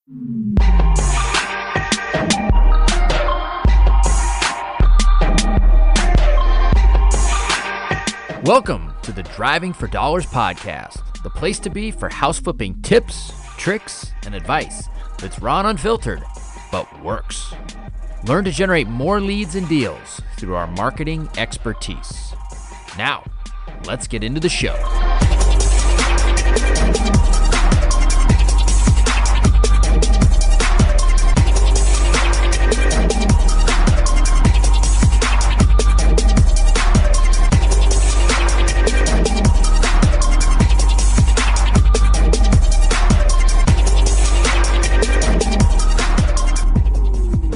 Welcome to the Driving for Dollars podcast, the place to be for house flipping tips, tricks, and advice that's raw and unfiltered, but works. Learn to generate more leads and deals through our marketing expertise. Now, let's get into the show.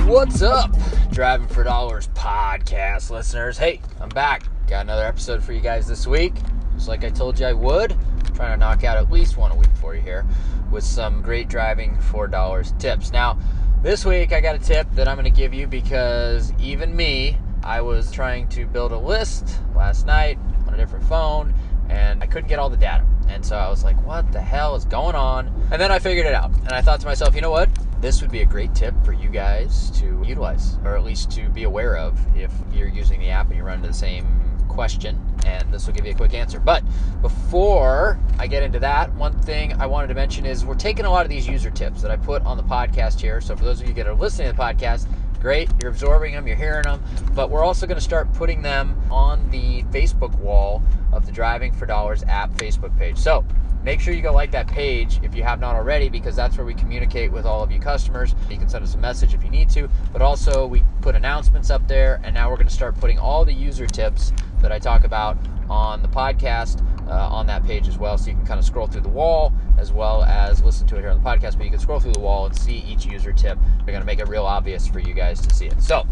What's up, Driving for Dollars podcast listeners? Hey, I'm back. Got another episode for you guys this week. Just like I told you I would. I'm trying to knock out at least one a week for you here with some great Driving for Dollars tips. Now, this week I got a tip that I'm going to give you because even me, I was trying to build a list last night on a different phone and I couldn't get all the data. And so I was like, what the hell is going on? And then I figured it out. And I thought to myself, you know what? This would be a great tip for you guys to utilize, or at least to be aware of if you're using the app and you run into the same question, and this will give you a quick answer. But before I get into that, one thing I wanted to mention is we're taking a lot of these user tips that I put on the podcast here. So for those of you that are listening to the podcast, great, you're absorbing them, you're hearing them, but we're also going to start putting them on the Facebook wall of the Driving for Dollars app Facebook page. So make sure you go like that page if you have not already, because that's where we communicate with all of you customers. You can send us a message if you need to, but also we put announcements up there, and now we're going to start putting all the user tips that I talk about on the podcast on that page as well, so you can kind of scroll through the wall as well as listen to it here on the podcast, but you can scroll through the wall and see each user tip. They're going to make it real obvious for you guys to see it. So,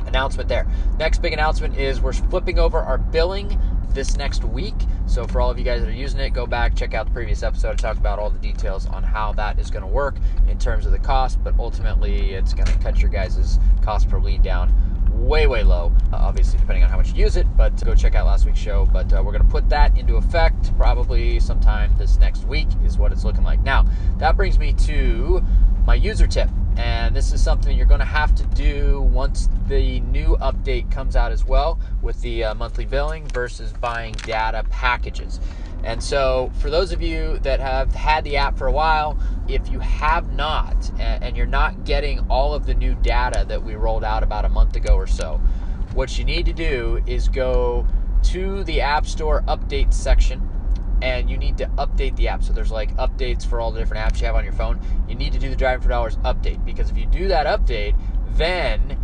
announcement there. Next big announcement is we're flipping over our billing this next week. So for all of you guys that are using it, go back, check out the previous episode. I talked about all the details on how that is going to work in terms of the cost, but ultimately it's going to cut your guys' cost per lead down way low, obviously depending on how much you use it, but go check out last week's show. But we're going to put that into effect probably sometime this next week is what it's looking like. Now, that brings me to my user tip. And this is something you're going to have to do once the new update comes out as well with the monthly billing versus buying data packages. And so for those of you that have had the app for a while, if you have not, and you're not getting all of the new data that we rolled out about a month ago or so, what you need to do is go to the App Store update section, and you need to update the app. So there's like updates for all the different apps you have on your phone. You need to do the Driving for Dollars update, because if you do that update, then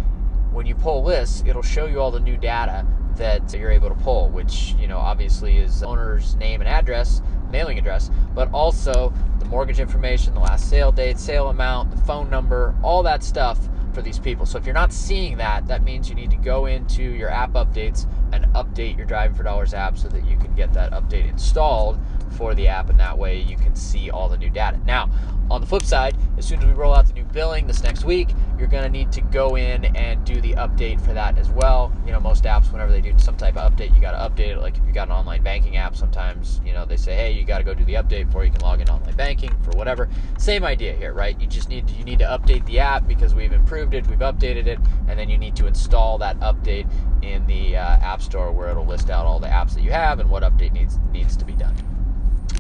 when you pull lists, it'll show you all the new data that you're able to pull, which, you know, obviously is owner's name and address, mailing address, but also the mortgage information, the last sale date, sale amount, the phone number, all that stuff for these people. So if you're not seeing that, that means you need to go into your app updates and update your Driving for Dollars app so that you can get that update installed for the app, and that way you can see all the new data. Now, on the flip side, as soon as we roll out the new billing this next week, you're going to need to go in and do the update for that as well. You know, most apps, whenever they do some type of update, you got to update it. Like if you got an online banking app, sometimes, you know, they say, hey, you got to go do the update before you can log into online banking for whatever. Same idea here, right? You need to update the app because we've improved it, we've updated it, and then you need to install that update in the App Store, where it'll list out all the apps that you have and what update needs to be done.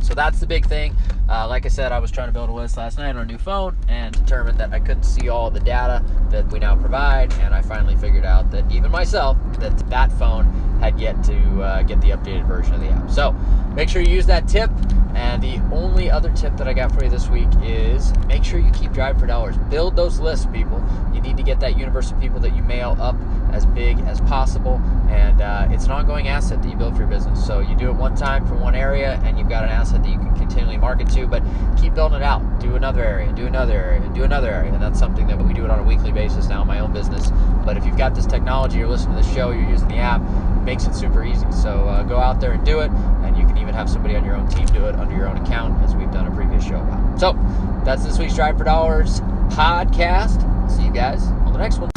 So that's the big thing. Like I said, I was trying to build a list last night on a new phone and determined that I couldn't see all the data that we now provide, and I finally figured out that even myself, that phone had yet to get the updated version of the app. So make sure you use that tip. And the only other tip that I got for you this week is make sure you keep Driving for Dollars. Build those lists, people. You need to get that universe of people that you mail up as big as possible, and it's an ongoing asset that you build for your business. So you do it one time from one area, and you've got an asset that you can continually market to, but keep building it out. Do another area, do another area, do another area, and that's something that we do it on a weekly basis now in my own business. But if you've got this technology, you're listening to the show, you're using the app, it makes it super easy. So go out there and do it, and you can even have somebody on your own team do it under your own account, as we've done a previous show about. So that's this week's Drive for Dollars podcast. See you guys on the next one.